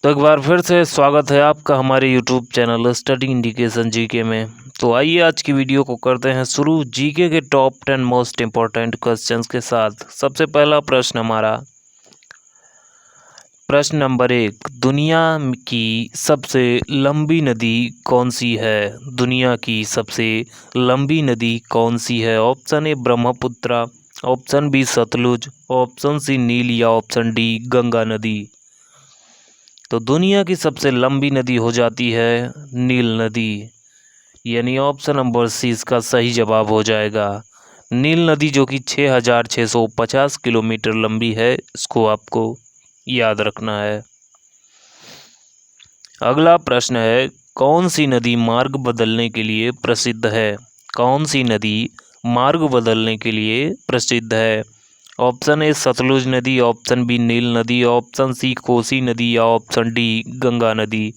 तो एक बार फिर से स्वागत है आपका हमारे YouTube channel study indication GK में। तो आइए आज की वीडियो को करते हैं शुरू जीके के टॉप 10 मोस्ट इम्पोर्टेंट क्वेश्चंस के साथ। सबसे पहला प्रश्न हमारा, प्रश्न नंबर 1, दुनिया की सबसे लंबी नदी कौन सी है? दुनिया की सबसे लंबी नदी कौन सी है? Option A Brahmaputra, option B Sutlej, option C नील या ऑप्शन डी गंगा नदी। तो दुनिया की सबसे लंबी नदी हो जाती है नील नदी, यानी ऑप्शन नंबर सी इसका सही जवाब हो जाएगा। नील नदी जो कि 6,650 किलोमीटर लंबी है, इसको आपको याद रखना है। अगला प्रश्न है, कौन सी नदी मार्ग बदलने के लिए प्रसिद्ध है? कौन सी नदी मार्ग बदलने के लिए प्रसिद्ध है? ऑप्शन ए सतलुज नदी, ऑप्शन बी नील नदी, ऑप्शन सी कोसी नदी या ऑप्शन डी गंगा नदी।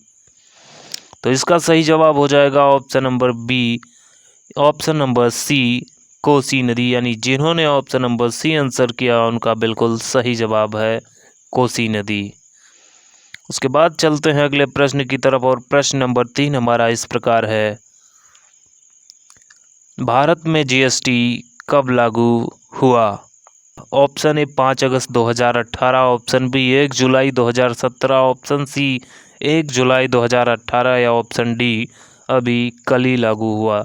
तो इसका सही जवाब हो जाएगा option number B, option number C Kosi नदी। यानी जिन्होंने ऑप्शन नंबर सी आंसर किया उनका बिल्कुल सही जवाब है कोसी नदी। उसके बाद चलते हैं अगले प्रश्न की तरफ और प्रश्न नंबर 3 हमारा इस प्रकार है, भारत में जीएसटी कब लागू हुआ? ऑप्शन ए 5 अगस्त 2018, ऑप्शन बी 1 जुलाई 2017, ऑप्शन सी 1 जुलाई 2018 या ऑप्शन डी अभी कल ही लागू हुआ।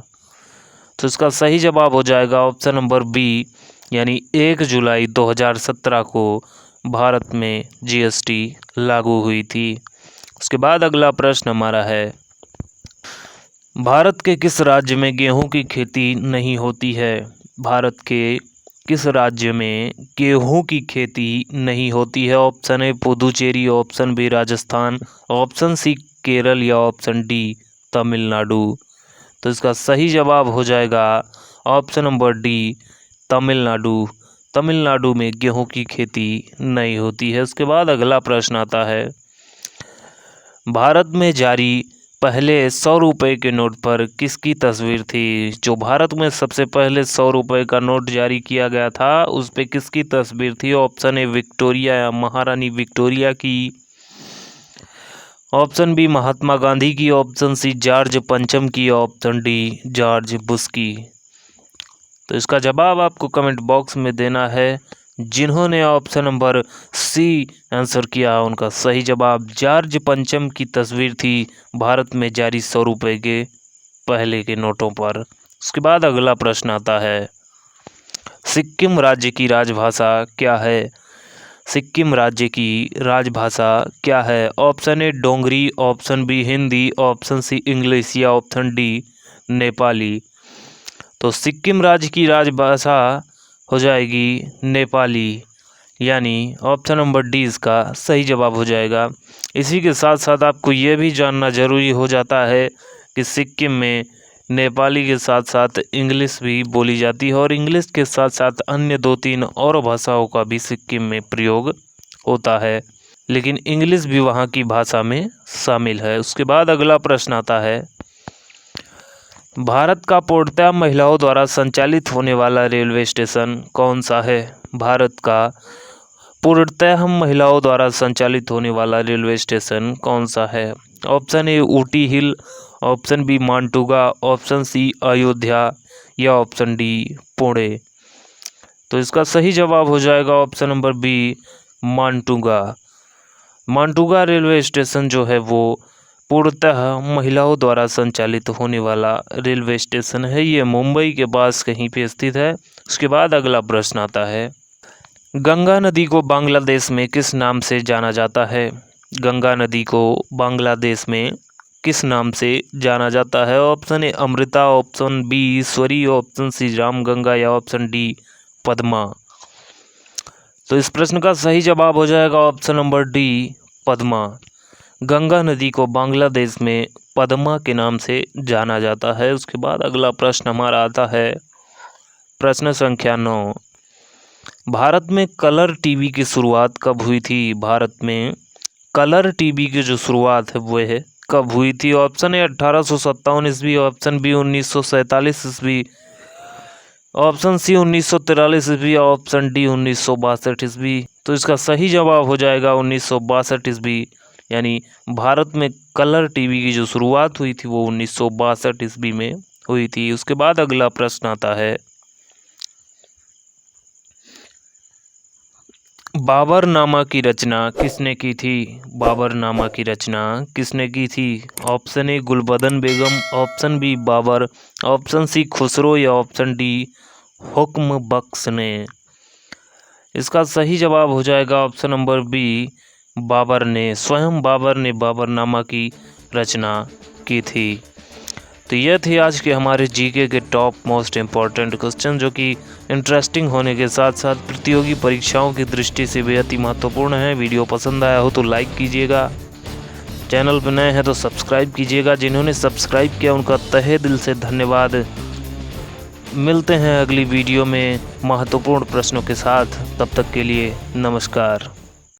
तो इसका सही जवाब हो जाएगा ऑप्शन नंबर बी, यानी 1 जुलाई 2017 को भारत में जीएसटी लागू हुई थी। उसके बाद अगला प्रश्न हमारा है, भारत के किस राज्य में गेहूं की खेती नहीं होती है? भारत के किस राज्य में गेहूं की खेती नहीं होती है? Option A Puducherry, option B Rajasthan, option C Kerala या ऑप्शन डी तमिलनाडु। तो इसका सही जवाब हो जाएगा option number D Tamil Nadu. Tamil Nadu में गेहूं की खेती नहीं होती है। उसके बाद अगला प्रश्न आता है, भारत में जारी पहले 100 रुपये के नोट पर किसकी तस्वीर थी? जो भारत में सबसे पहले 100 रुपये का नोट जारी किया गया था उस पे किसकी तस्वीर थी? ऑप्शन ए विक्टोरिया या महारानी विक्टोरिया की, ऑप्शन बी महात्मा गांधी की, ऑप्शन सी जॉर्ज पंचम की, ऑप्शन डी जॉर्ज बुश की। तो इसका जवाब आपको कमेंट बॉक्स में देना है। जिन्होंने ऑप्शन नंबर सी आंसर किया उनका सही जवाब जॉर्ज पंचम की तस्वीर थी भारत में जारी 100 रुपये के पहले के नोटों पर। उसके बाद अगला प्रश्न आता है, सिक्किम राज्य की राजभाषा क्या है? सिक्किम राज्य की राजभाषा क्या है? Option A Dogri, option B Hindi, option C English या ऑप्शन डी नेपाली। तो सिक्किम राज्य की राजभाषा हो जाएगी नेपाली, यानी ऑप्शन नंबर डी इसका सही जवाब हो जाएगा। इसी के साथ साथ आपको ये भी जानना ज़रूरी हो जाता है कि सिक्किम में नेपाली के साथ साथ इंग्लिश भी बोली जाती है और इंग्लिश के साथ साथ अन्य 2-3 और भाषाओं का भी सिक्किम में प्रयोग होता है, लेकिन इंग्लिश भी वहाँ की भाषा में शामिल है। उसके बाद अगला प्रश्न आता है, भारत का पूर्णतः महिलाओं द्वारा संचालित होने वाला रेलवे स्टेशन कौन सा है? भारत का पूर्णतः महिलाओं द्वारा संचालित होने वाला रेलवे स्टेशन कौन सा है? Option A Ooty hill, option B Matunga, option C Ayodhya या ऑप्शन डी पुणे। तो इसका सही जवाब हो जाएगा option number B Matunga. Matunga railway station जो है वो पूर्णतः महिलाओं द्वारा संचालित होने वाला रेलवे स्टेशन है। ये मुंबई के पास कहीं पे स्थित है। उसके बाद अगला प्रश्न आता है, गंगा नदी को बांग्लादेश में किस नाम से जाना जाता है? गंगा नदी को बांग्लादेश में किस नाम से जाना जाता है? Option A Amrita, option B Ishwari, option C Ramganga या ऑप्शन डी पद्मा। तो इस प्रश्न का सही जवाब हो जाएगा option number D Padma. Ganga नदी को बांग्लादेश में पद्मा के नाम से जाना जाता है। उसके बाद अगला प्रश्न हमारा आता है, प्रश्न संख्या 9, भारत में कलर टीवी की शुरुआत कब हुई थी? भारत में कलर टीवी की जो शुरुआत है वो है कब हुई थी? ऑप्शन ए 1857 ईस्वी, ऑप्शन बी 1947 ईस्वी, ऑप्शन सी 1943 ईस्वी, ऑप्शन डी 1962 ईस्वी। तो इसका सही जवाब हो जाएगा 1962 ईस्वी, यानी भारत में कलर टीवी की जो शुरुआत हुई थी वो 1962 ईस्वी में हुई थी। उसके बाद अगला प्रश्न आता है, बाबरनामा की रचना किसने की थी? बाबरनामा की रचना किसने की थी? Option A Gulbadan Begum, option B Babur, option C Khusro या ऑप्शन डी हुक्म बख्श ने। इसका सही जवाब हो जाएगा ऑप्शन नंबर बी, बाबर ने। स्वयं बाबर ने बाबरनामा की रचना की थी। तो यह थे आज के हमारे जीके के टॉप मोस्ट इम्पॉर्टेंट क्वेश्चन, जो कि इंटरेस्टिंग होने के साथ साथ प्रतियोगी परीक्षाओं की दृष्टि से बेहद ही महत्वपूर्ण है। वीडियो पसंद आया हो तो लाइक कीजिएगा, चैनल पर नए हैं तो सब्सक्राइब कीजिएगा। जिन्होंने सब्सक्राइब किया उनका तहे दिल से धन्यवाद। मिलते हैं अगली वीडियो में महत्वपूर्ण प्रश्नों के साथ, तब तक के लिए नमस्कार।